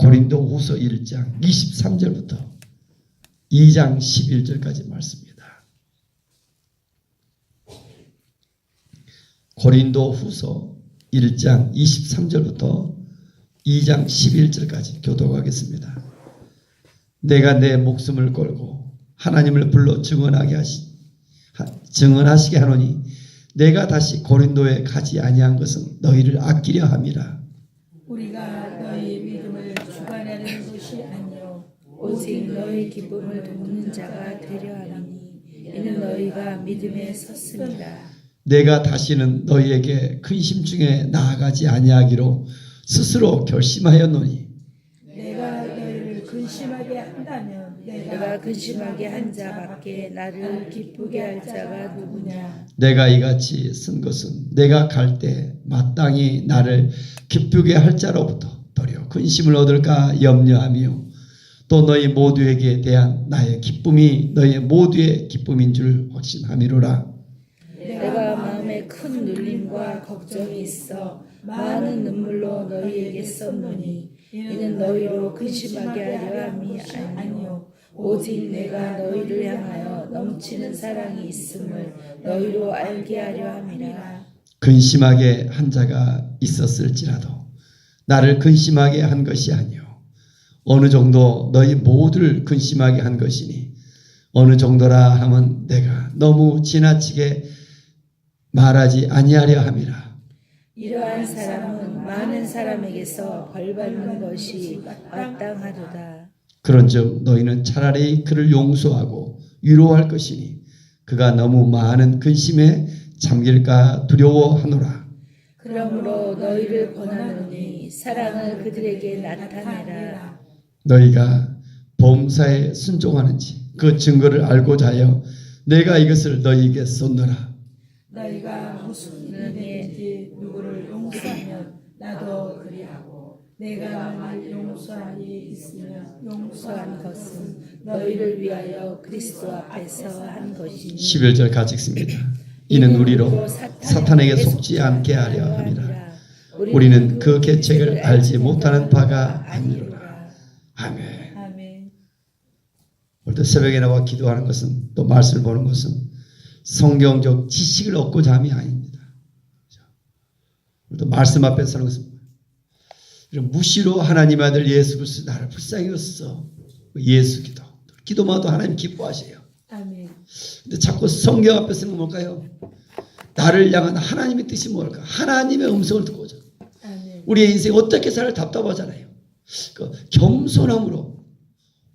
고린도후서 1장 23절부터 2장 11절까지 말씀입니다. 고린도후서 1장 23절부터 2장 11절까지 교독하겠습니다. 내가 내 목숨을 걸고 하나님을 불러 증언하시게 하노니 내가 다시 고린도에 가지 아니한 것은 너희를 아끼려 함이라. 우리가 너희 믿음을 주관하는 것이 아니요 오직 너희 기쁨을 돕는 자가 되려 함이니 이는 너희가 믿음에 섰습니다. 내가 다시는 너희에게 근심 중에 나아가지 아니하기로 스스로 결심하였노니 내가 너희를 근심하게 한다면 내가 근심하게 한 자밖에 나를 기쁘게 할 자가 누구냐. 내가 이같이 쓴 것은 내가 갈 때 마땅히 나를 기쁘게 할 자로부터 도리어 근심을 얻을까 염려하며 또 너희 모두에게 대한 나의 기쁨이 너희 모두의 기쁨인 줄 확신함이로라. 내가 마음에 큰 눌림과 걱정이 있어 많은 눈물로 너희에게 썼노니 이는 너희로 근심하게 하려 함이 아니요 오직 내가 너희를 향하여 넘치는 사랑이 있음을 너희로 알게 하려 함이라. 근심하게 한 자가 있었을지라도 나를 근심하게 한 것이 아니요 어느 정도 너희 모두를 근심하게 한 것이니 어느 정도라 하면 내가 너무 지나치게 말하지 아니하려 함이라. 이러한 사람은 많은 사람에게서 벌받는 것이 마땅하도다. 그런즉 너희는 차라리 그를 용서하고 위로할 것이니 그가 너무 많은 근심에 잠길까 두려워하노라. 그러므로 너희를 권하노니 사랑을 그들에게 나타내라. 너희가 범사에 순종하는지 그 증거를 알고자 하여 내가 이것을 너희에게 쏟노라. 너희가 무슨 일이든지 누구를 용서하면 나도 그리하고 내가 만일 용서한 일이 있으면 용서한 것은 너희를 위하여 그리스도 앞에서 한 것이니. 11절 같이 읽습니다. 이는 우리로 사탄에게 속지 않게 하려 함이라. 우리는 그 계책을 알지 못하는 바가 아니로라. 아멘. 아멘. 오늘도 새벽에 나와 기도하는 것은 또 말씀을 보는 것은 성경적 지식을 얻고자 함이 아닙니다. 오늘도 말씀 앞에 서는 것은 이런 무시로 하나님 아들 예수 그리스도 나를 불쌍히 여겼어. 예수 기도마도 하나님 기뻐하세요. 아멘. 근데 자꾸 성경 앞에 서는 건 뭘까요? 나를 향한 하나님의 뜻이 뭘까? 하나님의 음성을 듣고자. 아멘. 우리의 인생 어떻게 살아 답답하잖아요. 그 겸손함으로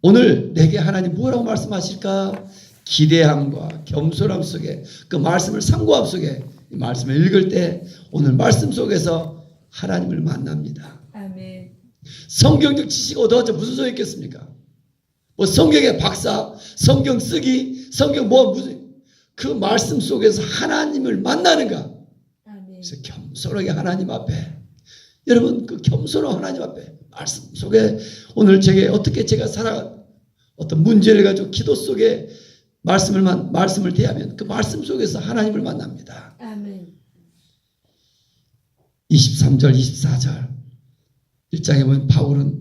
오늘 내게 하나님 뭐라고 말씀하실까? 기대함과 겸손함 속에 그 말씀을 상고함 속에 이 말씀을 읽을 때 오늘 말씀 속에서 하나님을 만납니다. 아멘. 성경적 지식 얻어봤자 무슨 소용 있겠습니까? 뭐 성경의 박사, 성경 쓰기, 성경 뭐 무슨 그 말씀 속에서 하나님을 만나는가? 아멘. 그래서 겸손하게 하나님 앞에 여러분 그 겸손한 하나님 앞에 말씀 속에 오늘 제게 어떻게 제가 살아 어떤 문제를 가지고 기도 속에 말씀을 대하면 그 말씀 속에서 하나님을 만납니다. 아멘. 23절 24절 1장에 보면 바울은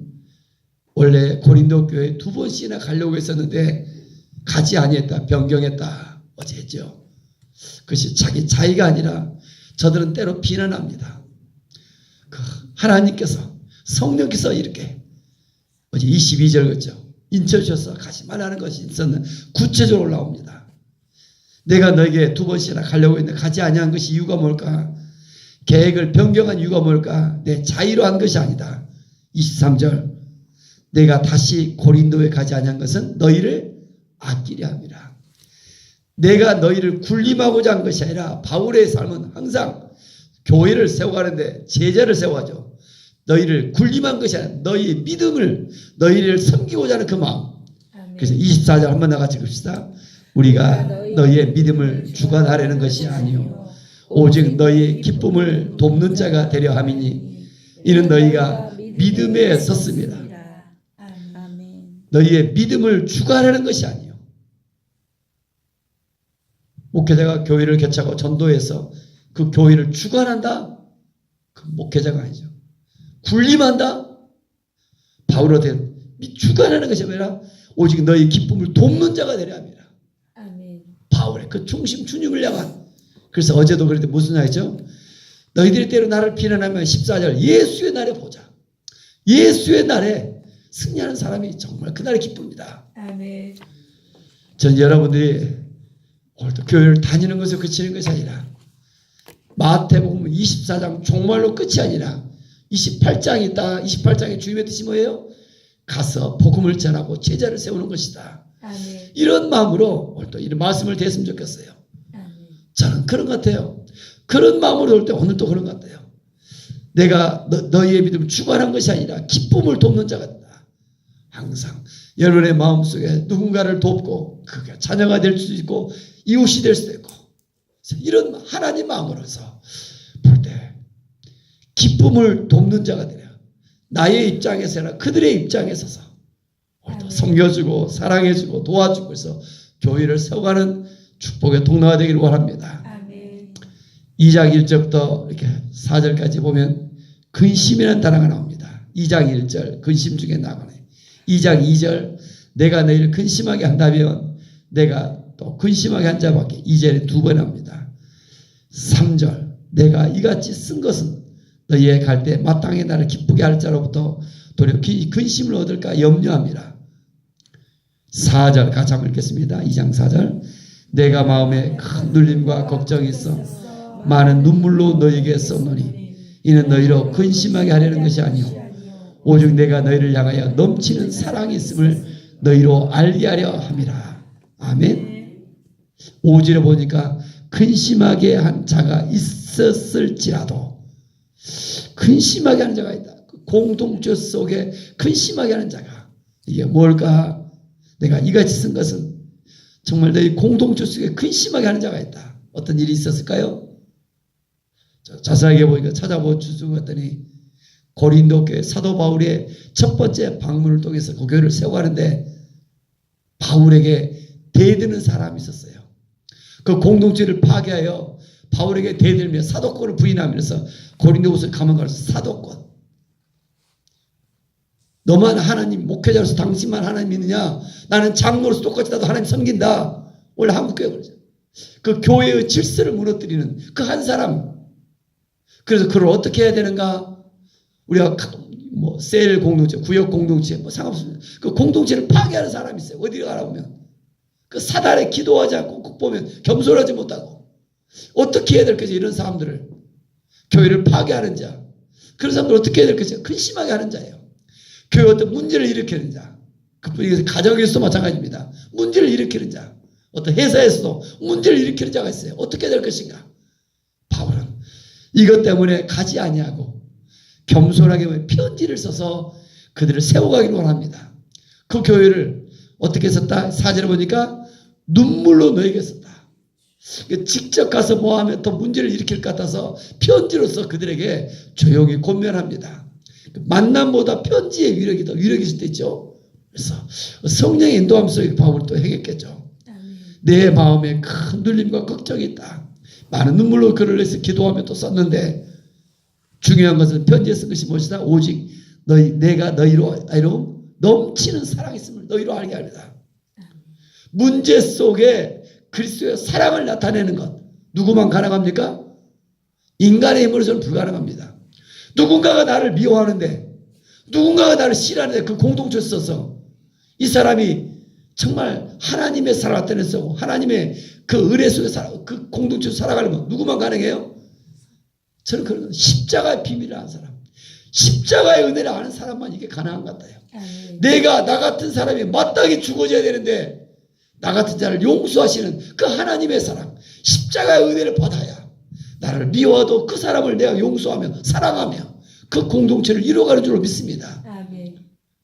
원래 고린도 교회에 2번씩이나 가려고 했었는데 가지 아니했다. 변경했다. 어제 했죠. 그것이 자기 자의가 아니라 저들은 때로 비난합니다. 그 하나님께서 성령께서 이렇게 어제 22절 그랬죠. 인쳐주셔서 가지 말라는 것이 있었는 구체적으로 나옵니다. 내가 너에게 2번씩이나 가려고 했는데 가지 아니한 것이 이유가 뭘까? 계획을 변경한 이유가 뭘까? 내 자의로 한 것이 아니다. 23절 내가 다시 고린도에 가지 아니한 것은 너희를 아끼려 함이라. 내가 너희를 굴림하고자 한 것이 아니라 바울의 삶은 항상 교회를 세워가는데 제자를 세워가죠. 너희를 굴림한 것이 아니라 너희의 믿음을 너희를 섬기고자 하는 그 마음. 아멘. 그래서 24절 한번 다 같이 읽읍시다. 우리가 너희의 믿음을 주관하려는 것이 아니요 오직 너희의 기쁨을 돕는 자가 되려 함이니 이는 너희가 믿음에 섰습니다. 아멘. 너희의 믿음을 주관하는 것이 아니요 목회자가 교회를 개최하고 전도해서 그 교회를 주관한다? 그 목회자가 아니죠. 군림한다? 바울로 된 주관하는 것이 아니라 오직 너희 기쁨을 돕는 자가 되려 합니다. 아멘. 바울의 그 중심 주님을 향한. 그래서 어제도 그랬는데 무슨 말이죠? 너희들이 때로 나를 비난하면 14절 예수의 날에 보자. 예수의 날에 승리하는 사람이 정말 그날이 기쁩니다. 아멘. 전 여러분들이 오늘도 교회를 다니는 것에 그치는 것이 아니라 마태복음 24장 종말로 끝이 아니라 28장이 있다. 28장의 주님의 뜻이 뭐예요? 가서 복음을 전하고 제자를 세우는 것이다. 아멘. 이런 마음으로 오늘도 이런 말씀을 드렸으면 좋겠어요. 아멘. 저는 그런 것 같아요. 그런 마음으로 올 때 오늘도 그런 것 같아요. 내가 너희의 믿음을 주관한 것이 아니라 기쁨을 돕는 자가 있다. 항상 여러분의 마음속에 누군가를 돕고 그게 자녀가 될 수도 있고 이웃이 될 수도 있고 이런 하나님 마음으로서 볼 때 기쁨을 돕는 자가 되려 나의 입장에서 아니라 그들의 입장에 서서 섬겨주고 사랑해주고 도와주고 해서 교회를 세워가는 축복의 통로가 되기를 원합니다. 아멘. 2장 1절부터 이렇게 4절까지 보면 근심이라는 단어가 나옵니다. 2장 1절 근심 중에 나가네. 2장 2절 내가 너희를 근심하게 한다면 내가 또 근심하게 한 자밖에 2절에 두 번 합니다. 3절 내가 이같이 쓴 것은 너희의 갈 때 마땅히 나를 기쁘게 할 자로부터 도리어 근심을 얻을까 염려합니다. 4절 같이 한번 읽겠습니다. 2장 4절 내가 마음에 큰 눌림과 걱정이 있어 많은 눈물로 너희에게 썼노니 이는 너희로 근심하게 하려는 것이 아니오 오직 내가 너희를 향하여 넘치는 사랑이 있음을 너희로 알게 하려 함이라. 아멘. 5절에 보니까 근심하게 한 자가 있었을지라도 근심하게 하는 자가 있다. 공동체 속에 근심하게 하는 자가 이게 뭘까? 내가 이같이 쓴 것은 정말 너희 공동체 속에 근심하게 하는 자가 있다. 어떤 일이 있었을까요? 자세하게 보니까 찾아보 주었더니 고린도 교회 사도 바울의 첫 번째 방문을 통해서 그 교회를 세워가는데 바울에게 대드는 사람이 있었어요. 그 공동체를 파괴하여 바울에게 대들며 사도권을 부인하면서 고린도후서 가면 갈수록 사도권. 너만 하나님 목회자로서 당신만 하나님 믿느냐? 나는 장로로서 똑같이 나도 하나님 섬긴다. 원래 한국교회 그러죠. 그 교회의 질서를 무너뜨리는 그 한 사람. 그래서 그걸 어떻게 해야 되는가? 우리가 뭐 셀 공동체, 구역 공동체 뭐 상관없습니다. 그 공동체를 파괴하는 사람이 있어요. 어디를 가라보면 그 사단에 기도하지 않고 꼭 보면 겸손하지 못하고 어떻게 해야 될 것이 이런 사람들을 교회를 파괴하는 자. 그런 사람들 어떻게 해야 될 것이요? 근심하게 하는 자예요. 교회 어떤 문제를 일으키는 자. 그뿐이서 가정에서도 마찬가지입니다. 문제를 일으키는 자. 어떤 회사에서도 문제를 일으키는 자가 있어요. 어떻게 해야 될 것인가? 바울은 이것 때문에 가지 아니하고 겸손하게 편지를 써서 그들을 세워가기를 원합니다. 그 교회를 어떻게 썼다? 4절에 보니까 눈물로 너에게 썼다. 직접 가서 뭐하면 더 문제를 일으킬 것 같아서 편지로서 그들에게 조용히 권면합니다. 만남보다 편지의 위력이 더 위력이 있을 때 있죠. 그래서 성령의 인도함 속에 바울이 또 행했겠죠. 내 마음에 큰 눌림과 걱정이 있다. 많은 눈물로 글을 내서 기도하며 또 썼는데 중요한 것은 편지에 쓴 것이 무엇이다? 오직 내가 너희로 넘치는 사랑이 있음을 너희로 알게 합니다. 문제 속에 그리스도의 사랑을 나타내는 것 누구만 가능합니까? 인간의 힘으로서는 불가능합니다. 누군가가 나를 미워하는데 누군가가 나를 싫어하는데 그 공동체에 있어서 이 사람이 정말 하나님의 사랑을 나타내서 하나님의 그 은혜 속에 그 공동체에 살아가려면 누구만 가능해요? 저는 그런 십자가의 비밀을 아는 사람, 십자가의 은혜를 아는 사람만 이게 가능한 것 같아요. 내가 나 같은 사람이 마땅히 죽어져야 되는데 나 같은 자를 용서하시는 그 하나님의 사랑, 십자가의 은혜를 받아야 나를 미워도 그 사람을 내가 용서하며 사랑하며 그 공동체를 이루어가는 줄로 믿습니다. 아멘.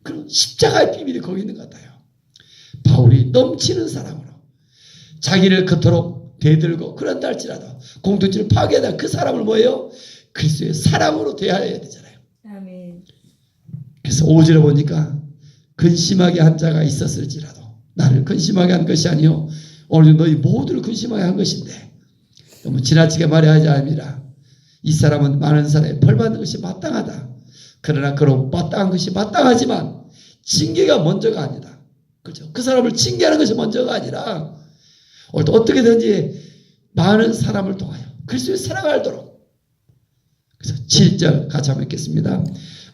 그럼 십자가의 비밀이 거기 있는 것 같아요. 바울이 넘치는 사랑으로 자기를 그토록 대들고 그런다 할지라도 공동체를 파괴하다 그 사람을 뭐예요? 그리스도의 사랑으로 대하여야 되잖아요. 아멘. 그래서 5절에 보니까 근심하게 한 자가 있었을지라도 나를 근심하게 한 것이 아니요 오늘 너희 모두를 근심하게 한 것인데 너무 지나치게 말해야 하지 않습니다. 이 사람은 많은 사람에 벌받는 것이 마땅하다. 그러나 그런 마땅한 것이 마땅하지만 징계가 먼저가 아니다. 그렇죠? 그 사람을 징계하는 것이 먼저가 아니라 어떻게든지 많은 사람을 통하여 그리스도의 사랑을 알도록. 그래서 7절 같이 한번 읽겠습니다.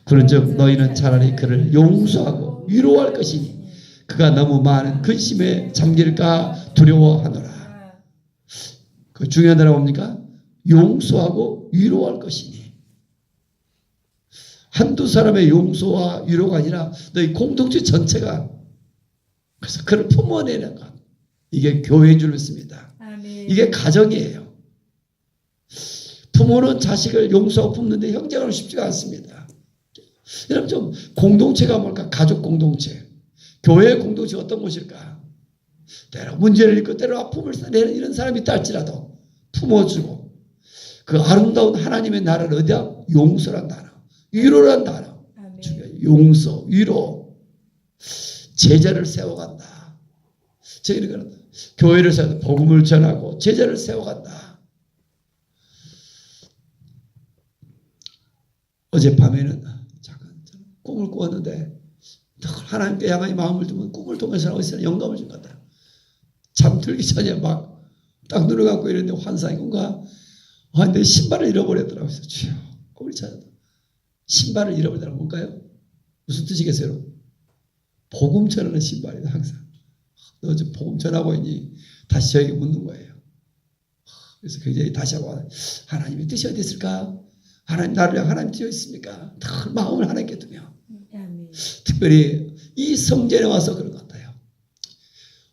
그런즉 너희는 차라리 그를 용서하고 위로할 것이니 그가 너무 많은 근심에 잠길까 두려워하노라. 그 중요한 단어가 뭡니까? 용서하고 위로할 것이니. 한두 사람의 용서와 위로가 아니라 너희 공동체 전체가, 그래서 그를 품어내는 것, 이게 교회인 줄 믿습니다. 이게 가정이에요. 부모는 자식을 용서하고 품는데 형제간은 쉽지가 않습니다. 여러분, 좀 공동체가 뭘까? 가족 공동체, 교회 공동체 어떤 것일까? 때로 문제를 일으키고 때로 아픔을 내는 이런 사람이 있다 할지라도 품어주고, 그 아름다운 하나님의 나라를 어디야? 용서란 단어, 위로란 단어. 용서, 위로. 제자를 세워간다. 저희는 그런다. 교회를 세워 복음을 전하고 제자를 세워간다. 어젯밤에는 잠깐 꿈을 꾸었는데 하나님께 향하여 마음을 두면 꿈을 통해서 어디서 영감을 준 것 같다. 잠들기 전에 막 딱 눈을 감고 이랬는데 환상이 뭔가 내 신발을 잃어버렸더라고요. 그래서 주여 꿈을 찾았다. 신발을 잃어버리더라고. 뭔가요? 무슨 뜻이겠어요? 복음 전하는 신발이다. 항상 너 지금 복음 전하고 있니? 다시 저에게 묻는 거예요. 그래서 굉장히 다시 한번 하나님의 뜻이 어디 있을까? 하나님, 나를 향해 하나님 뜻이 있습니까? 다 마음을 하나님께 두며, 특별히 이 성전에 와서 그런 것 같아요.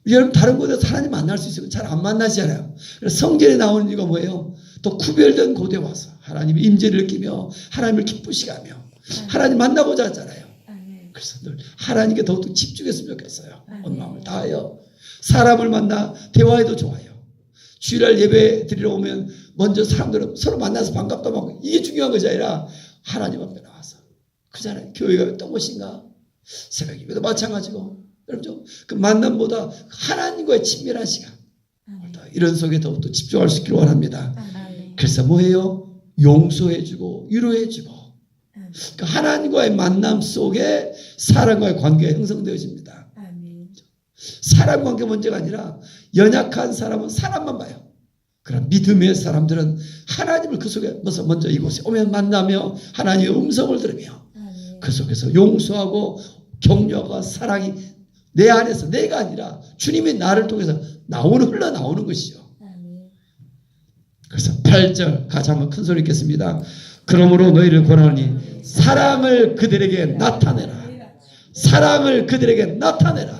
여러분, 다른 곳에서 하나님 만날 수 있으면 잘 안 만나시잖아요. 그래서 성전에 나오는 이유가 뭐예요? 또 구별된 곳에 와서 하나님의 임재를 느끼며 하나님을 기쁘시게 하며 하나님 만나고자 하잖아요. 그래서 늘 하나님께 더욱더 집중했으면 좋겠어요. 온 마음을 다하여 사람을 만나 대화해도 좋아요. 주일날 예배 드리러 오면 먼저 사람들은 서로 만나서 반갑다 하고, 이게 중요한 것이 아니라 하나님 앞에 나와서, 그잖아요. 교회가 어떤 곳인가? 새벽 예배도 마찬가지고, 여러분 그 만남보다 하나님과의 친밀한 시간, 이런 속에 더욱더 집중할 수 있기를 원합니다. 그래서 뭐예요? 용서해주고 위로해주고, 그러니까 하나님과의 만남 속에 사람과의 관계가 형성되어집니다. 사람 관계 문제가 아니라 연약한 사람은 사람만 봐요. 그러나 믿음의 사람들은 하나님을 그 속에 먼저 이곳에 오면 만나며 하나님의 음성을 들으며 그 속에서 용서하고 격려와 사랑이 내 안에서, 내가 아니라 주님이 나를 통해서 흘러나오는 것이죠. 그래서 8절 같이 한번 큰 소리 읽겠습니다. 그러므로 너희를 권하노니 사랑을 그들에게 나타내라. 사랑을 그들에게 나타내라.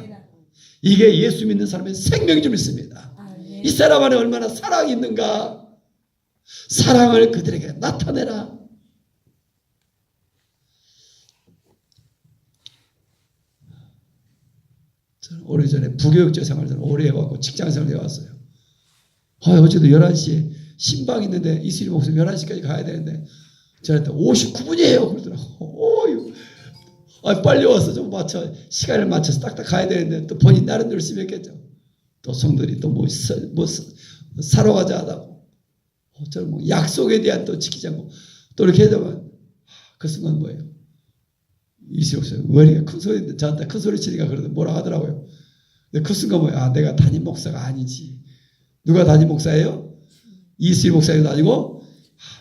이게 예수 믿는 사람의 생명인 줄 믿습니다. 이 사람 안에 얼마나 사랑이 있는가. 사랑을 그들에게 나타내라. 저는 오래전에 부교육자 생활을 오래 해왔고 직장생활을 해왔어요. 어제도 11시에 신방 있는데 이슬이 목사님 11시까지 가야 되는데 저한테 59분이에요 그러더라고. 빨리 와서 좀 시간을 맞춰서 딱딱 가야 되는데 또 본인 나름대로 열심히 했겠죠. 또 성들이 또 사러 가자 하다고. 저는 뭐 약속에 대한 또 지키지 않고 또 이렇게 하다가 그 순간 뭐예요? 이슬이 목사님 머리가 큰 소리, 저한테 큰 소리 치니까 그러더니 뭐라 하더라고요. 근데 그 순간 뭐예요? 내가 담임 목사가 아니지. 누가 담임 목사예요? 이슬이 목사님도 아니고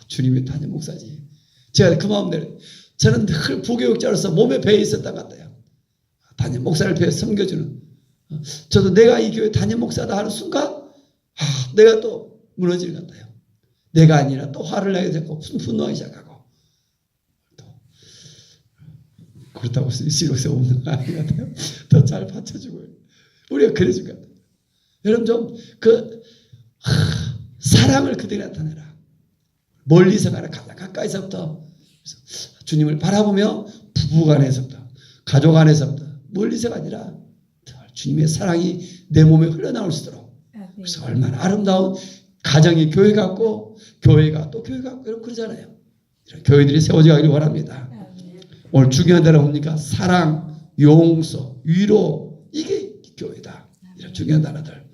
주님이 담임 목사지. 제가 그 마음 내려. 저는 늘 부교육자로서 몸에 배에 있었던 것 같아요. 담임 목사를 배에 섬겨주는. 저도 내가 이 교회 담임 목사다 하는 순간 내가 또 무너지는 것 같아요. 내가 아니라 또 화를 내게 되고 분노하기 시작하고. 또 그렇다고 해서 이슬이 목사 없는 거 아닌 것 같아요. 더 잘 받쳐주고 우리가 그래준 것 같아요. 여러분 좀 사랑을 그들에게 나타내라. 멀리서 가라. 가까이서부터 주님을 바라보며 부부간에서부터 가족 안에서부터 멀리서가 아니라 주님의 사랑이 내 몸에 흘러나올 수 있도록. 그래서 얼마나 아름다운 가정이 교회 같고 교회가 또 교회 같고 이런 그러잖아요. 이런 교회들이 세워져 가기를 원합니다. 오늘 중요한 단어 뭡니까? 사랑, 용서, 위로. 이게 교회다. 이런 중요한 단어들.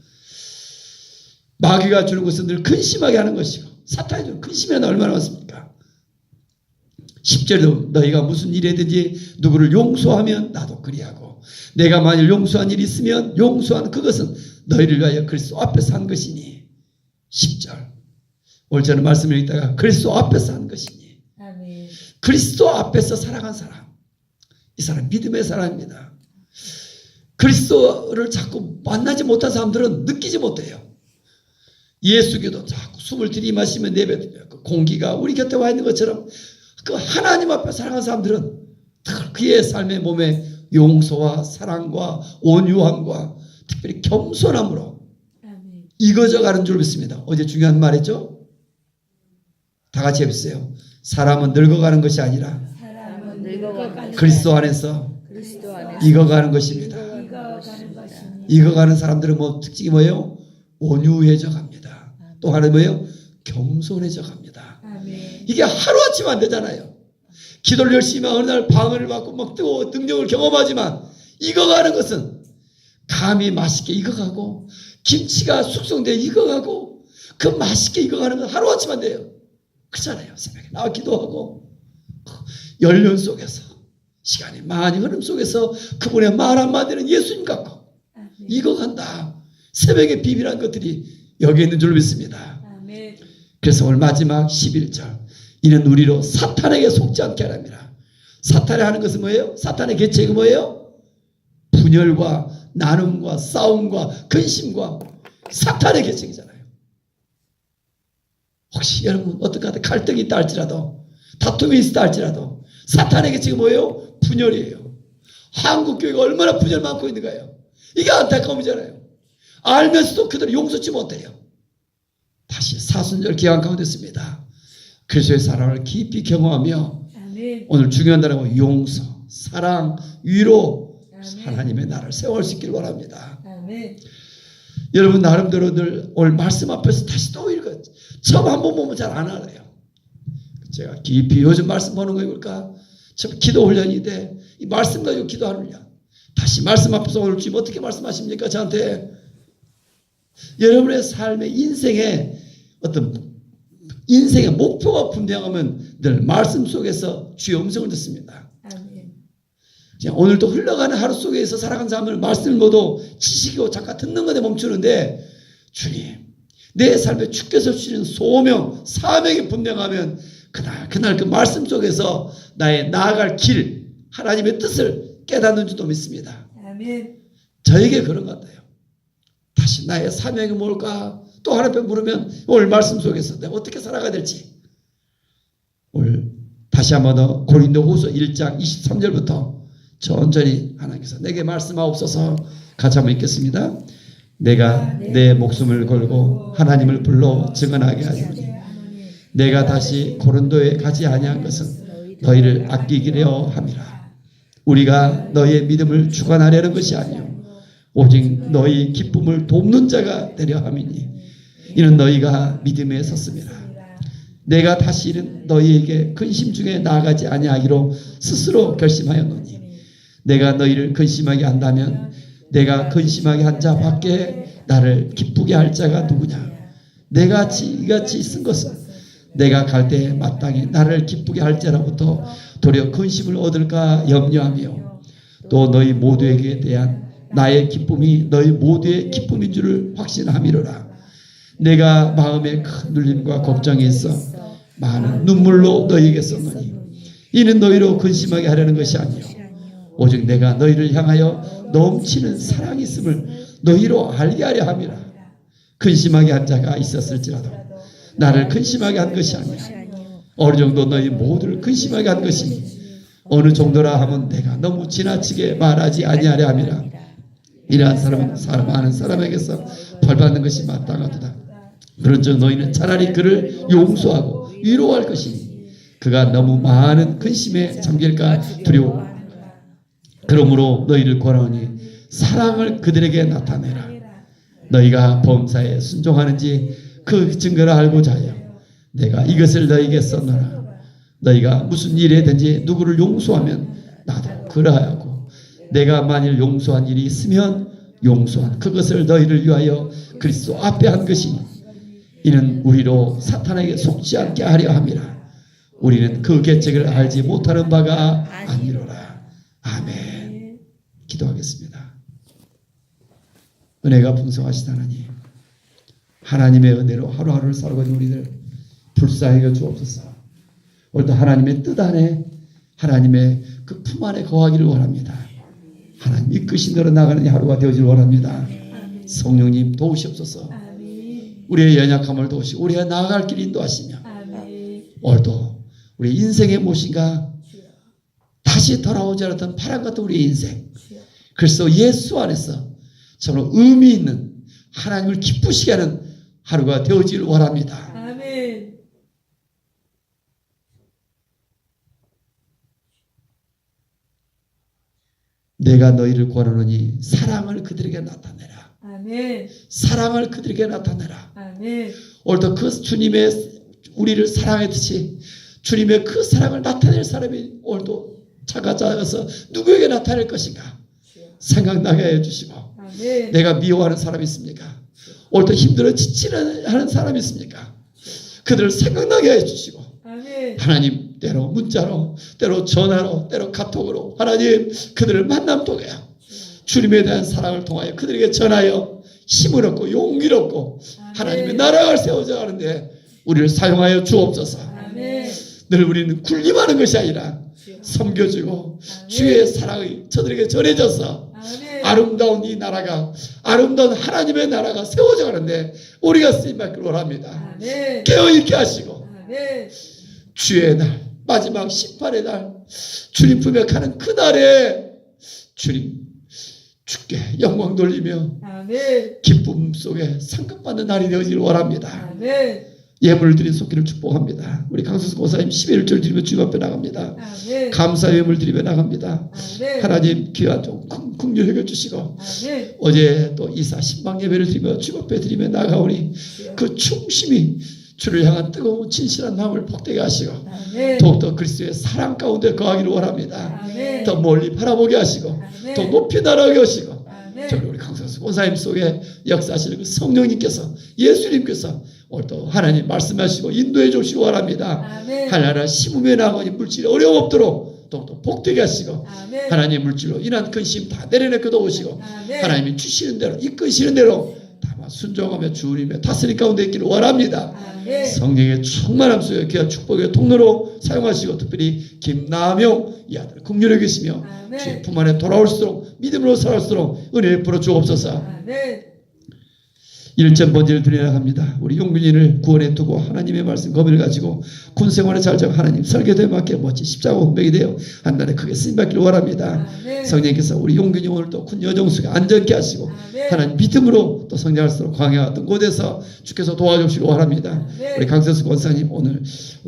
마귀가 주는 것은 늘 근심하게 하는 것이고 사탄이 주는 근심이 얼마나 많습니까? 10절도 너희가 무슨 일이든지 누구를 용서하면 나도 그리하고 내가 만일 용서한 일이 있으면 용서한 그것은 너희를 위하여 그리스도 앞에서 한 것이니 10절 오늘 저는 말씀을 읽다가 그리스도 앞에서 한 것이니 아멘. 그리스도 앞에서 살아간 사람 이 사람 믿음의 사람입니다. 그리스도를 자꾸 만나지 못한 사람들은 느끼지 못해요. 예수께도 자꾸 숨을 들이마시면 내뱉으며 그 공기가 우리 곁에 와 있는 것처럼 그 하나님 앞에 살아간 사람들은 그의 삶의 몸에 용서와 사랑과 온유함과 특별히 겸손함으로 아멘. 익어져가는 줄 믿습니다. 어제 중요한 말이죠. 다 같이 해보세요. 사람은 늙어가는 것이 아니라 사람은 늙어가는 그리스도 안에서 그리스도 안에서 익어가는 것입니다. 익어가는 것이니 익어가는 사람들은 뭐 특징이 뭐예요? 온유해져 갑니다. 또 하나 뭐예요? 겸손해져 갑니다. 아멘. 이게 하루아침 안 되잖아요. 기도를 열심히 하면 어느 날 방언을 받고 막 뜨거운 능력을 경험하지만 익어가는 것은 감이 맛있게 익어가고 김치가 숙성돼 익어가고 그 맛있게 익어가는 건 하루아침 안 돼요. 그렇잖아요. 새벽에 나와 기도하고 연륜 속에서 시간이 많이 흐름 속에서 그분의 말 한마디는 예수님 같고 아멘. 익어간다. 새벽의 비밀한 것들이 여기 있는 줄 믿습니다. 아멘. 그래서 오늘 마지막 11절 이는 우리로 사탄에게 속지 않게 하랍니다. 사탄이 하는 것은 뭐예요? 사탄의 계책이 뭐예요? 분열과 나눔과 싸움과 근심과 사탄의 계책이잖아요. 혹시 여러분 어떻게 하든 갈등이 있다 할지라도 다툼이 있다 할지라도 사탄의 계책이 뭐예요? 분열이에요. 한국교회가 얼마나 분열 많고 있는가요? 이게 안타까움이잖아요. 알면서도 그들을 용서치 못해요. 다시 사순절 기간 가운데 있습니다. 그리스도의 사랑을 깊이 경험하며 아멘. 오늘 중요한 단어가 용서, 사랑, 위로 아멘. 하나님의 나라를 세울 수 있길 바랍니다. 아멘. 여러분 나름대로 늘 오늘 말씀 앞에서 다시 또 읽어. 처음 한 번 보면 잘 안 알아요. 제가 깊이 요즘 말씀 보는 거 이볼까? 참 기도 훈련인데 이 말씀 가지고 기도하는 훈련. 다시 말씀 앞에서 오늘 주님 어떻게 말씀하십니까? 저한테 여러분의 삶의 인생의 어떤 인생의 목표가 분명하면 늘 말씀 속에서 주의 음성을 듣습니다. 아멘. 오늘도 흘러가는 하루 속에서 살아간 사람을 말씀을 모두 지식이고 잠깐 듣는 것에 멈추는데 주님 내 삶에 주께서 주시는 소명 사명이 분명하면 그날 그 말씀 속에서 나의 나아갈 길 하나님의 뜻을 깨닫는 줄도 믿습니다. 아멘. 저에게 그런 것 같아요. 다시 나의 사명이 뭘까? 또 하나님 앞에 물으면 오늘 말씀 속에서 내가 어떻게 살아가야 될지 오늘 다시 한번 더 고린도후서 1장 23절부터 천천히 하나님께서 내게 말씀하옵소서 같이 한번 읽겠습니다. 내가 내 목숨을 걸고 하나님을 불러 증언하게 하리니 내가 다시 고린도에 가지 아니한 것은 너희를 아끼기려 함이라. 우리가 너희의 믿음을 주관하려는 것이 아니요 오직 너희 기쁨을 돕는 자가 되려 함이니 이는 너희가 믿음에 섰습니다. 내가 다시는 너희에게 근심 중에 나아가지 아니하기로 스스로 결심하였노니 내가 너희를 근심하게 한다면 내가 근심하게 한 자 밖에 나를 기쁘게 할 자가 누구냐. 내가 이같이 쓴 것은 내가 갈 때 마땅히 나를 기쁘게 할 자로부터 도리어 근심을 얻을까 염려하며 또 너희 모두에게 대한 나의 기쁨이 너희 모두의 기쁨인 줄을 확신함이로라. 내가 마음에 큰 눌림과 걱정이 있어 많은 눈물로 너희에게 썼노니 이는 너희로 근심하게 하려는 것이 아니요 오직 내가 너희를 향하여 넘치는 사랑이 있음을 너희로 알게 하려 함이라. 근심하게 한 자가 있었을지라도 나를 근심하게 한 것이 아니야. 어느 정도 너희 모두를 근심하게 한 것이니 어느 정도라 하면 내가 너무 지나치게 말하지 아니하려 함이라. 이러한 사람은 많은 사람에게서 벌받는 것이 마땅하도다. 그런즉 너희는 차라리 그를 용서하고 위로할 것이니 그가 너무 많은 근심에 잠길까 두려워. 그러므로 너희를 권하오니 사랑을 그들에게 나타내라. 너희가 범사에 순종하는지 그 증거를 알고자 하여 내가 이것을 너희에게 썼노라. 너희가 무슨 일이든지 누구를 용서하면 나도 그러하고 내가 만일 용서한 일이 있으면 용서한 그것을 너희를 위하여 그리스도 앞에 한 것이니 이는 우리로 사탄에게 속지 않게 하려 함이라. 우리는 그 계책을 알지 못하는 바가 아니로라. 아멘. 기도하겠습니다. 은혜가 풍성하신 하나님, 하나님의 은혜로 하루하루를 살아가는 우리들 불쌍히 여겨 주옵소서. 오늘도 하나님의 뜻 안에, 하나님의 그 품 안에 거하기를 원합니다. 하나님 이끄신 대로 나가는 하루가 되어지길 원합니다. 성령님 도우시옵소서. 우리의 연약함을 도우시고 우리의 나아갈 길 인도하시며 오늘도 우리 인생의 무엇인가 다시 돌아오지 않았던 바람 같은 우리의 인생, 그래서 예수 안에서 정말 의미 있는 하나님을 기쁘시게 하는 하루가 되어지길 원합니다. 아멘. 내가 너희를 권하노니 사랑을 그들에게 나타내라. 아멘. 사랑을 그들에게 나타내라. 아멘. 오늘도 그 주님의 우리를 사랑했듯이 주님의 그 사랑을 나타낼 사람이 오늘도 찾아서 누구에게 나타낼 것인가 생각나게 해주시고, 아멘. 내가 미워하는 사람이 있습니까? 오늘도 힘들어 지치는 하는 사람이 있습니까? 그들을 생각나게 해주시고, 아멘. 하나님 때로 문자로, 때로 전화로, 때로 카톡으로 하나님 그들을 만남 통하여 주님에 대한 사랑을 통하여 그들에게 전하여 힘을 얻고 용기를 얻고 하나님의 나라를 세워져 가는데 우리를 사용하여 주옵소서. 아멘. 늘 우리는 군림하는 것이 아니라 섬겨주고 주의 사랑이 저들에게 전해져서 아멘. 아름다운 이 나라가, 아름다운 하나님의 나라가 세워져 가는데 우리가 쓰임받기를 원합니다. 아멘. 깨어있게 하시고 아멘. 주의 날, 마지막 심판의 날, 주님 품에 가는 그날에 주님 주께 영광 돌리며 아멘. 기쁨 속에 상급받는 날이 되어지길 원합니다. 아멘. 예물을 드린 손길을 축복합니다. 우리 강수수 고사님 11절 드리며 주님 앞에 나갑니다. 아멘. 감사 예물 드리며 나갑니다. 아멘. 하나님 귀한 좀 긍휼히 여겨 주시고, 아멘. 어제 또 이사 신방 예배를 드리며 주님 앞에 드리며 나가오니 그 충심이 주를 향한 뜨거운 진실한 마음을 복되게 하시고 아멘. 더욱더 그리스도의 사랑 가운데 거하기를 원합니다. 아멘. 더 멀리 바라보게 하시고 아멘. 더 높이 날아가게 하시고, 아멘. 저는 우리 강선수 권사님 속에 역사하시는 그 성령님께서, 예수님께서 오늘도 하나님 말씀하시고 인도해 주시기 원합니다. 아멘. 하나님 심음에 나가니 물질이 어려움 없도록 더욱더 복되게 하시고, 아멘. 하나님 물질로 인한 근심 다 내려내게 도우시고, 아멘. 하나님이 주시는 대로 이끄시는 대로 다만 순종하며 주님의 다스림 가운데 있기를 원합니다. 아멘. 성령의 충만함 속에 귀한 축복의 통로로 사용하시고, 특별히 김남용 이 아들 긍휼히 계시며 아멘. 주의 품 안에 돌아올수록 믿음으로 살아올수록 은혜를 풀어 주옵소서. 아멘. 1점 번지를 드리려 합니다. 우리 용균이를 구원해 두고 하나님의 말씀 검을 가지고 군 생활에 잘 잡아 하나님 설계도에 맞게 멋진 십자가 운명이 되어 한 날에 크게 쓰임받기를 원합니다. 아멘. 성령께서 우리 용균이 오늘 또 군 여정 속에 안전케 하시고 아멘. 하나님 믿음으로 또 성장할수록 광야같은 곳에서 주께서 도와주시기 원합니다. 아멘. 우리 강세수 권사님 오늘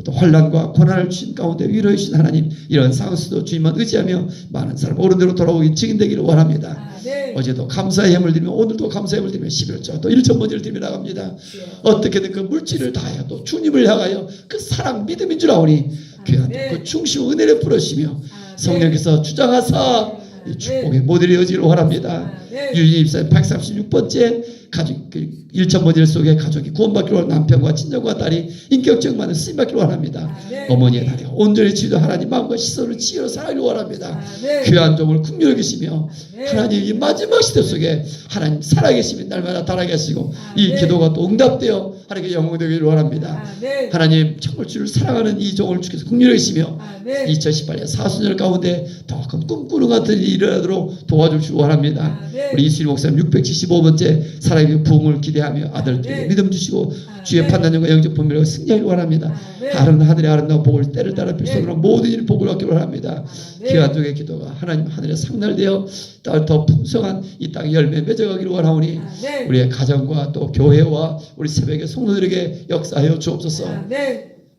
또 환난과 고난을 주신 가운데 위로해 주신 하나님, 이런 상황에서도 주님만 의지하며 많은 사람 옳은 대로 돌아오기 증인되기를 원합니다. 아멘. 어제도 감사의 예물 드리며 오늘도 감사의 예물 드리며 11조 또 1천 번지를 드리며 나갑니다. 어떻게든 그 물질을 다하여 또 주님을 향하여 그 사랑 믿음인 줄 아오니 귀한 그 중심 은혜를 풀으시며 성령께서 주장하사 이 축복의 모델이 여지를 원합니다. 유진이 입사님 136번째 가족 1천 번일 속에 가족이 구원받기로 원하는 남편과 친정과 딸이 인격적 많은 쓰임받기로 원합니다. 어머니의 다리 온전히 치유도 하나님 마음과 시선을 치유로 사랑을 원합니다. 귀한 종을 긍휼히 계시며 하나님 이 마지막 시대 속에 하나님 살아계시며 날마다 달아게 하시고 이 기도가 또 응답되어 하나님께 영광되기를 원합니다. 하나님 정말 주를 사랑하는 이 종을 주께서 긍휼히 계시며 2018년 사순절 가운데 더 큰 꿈꾸는 같은 일이 일어나도록 도와주시기 원합니다. 우리 이수리 목사님 675번째 사랑의 부흥을 기대하며 아들들에게 믿음 주시고 주의 판단력과 영적 분별과 승리하기 원합니다. 아름다운 하늘의 아름다운 복을 때를 따라 빌소로 모든 일 복을 얻기를 원합니다. 귀한 종의 기도가 하나님 하늘에 상달되어 더 풍성한 이 땅 열매 맺어가기를 원하오니 우리의 가정과 또 교회와 우리 새벽의 성도들에게 역사하여 주옵소서.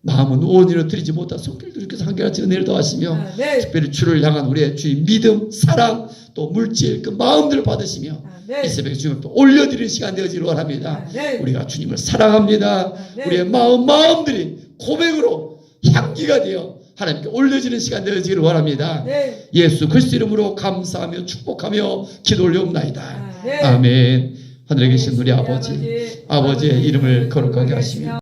마음은 온전히로 드리지 못한 손길도 주께서 한결같이 은혜를 더하시며 특별히 주를 향한 우리의 주의 믿음, 사랑, 또 물질, 그 마음들을 받으시며 이 새벽에 주님을 또 올려드리는 시간 되어지길 원합니다. 우리가 주님을 사랑합니다. 우리의 마음들이 고백으로 향기가 되어 하나님께 올려지는 시간 되어지기를 원합니다. 예수 그리스도 이름으로 감사하며 축복하며 기도 올려옵나이다. 아멘. 하늘에 계신 우리 아버지의 이름을 거룩하게 하시며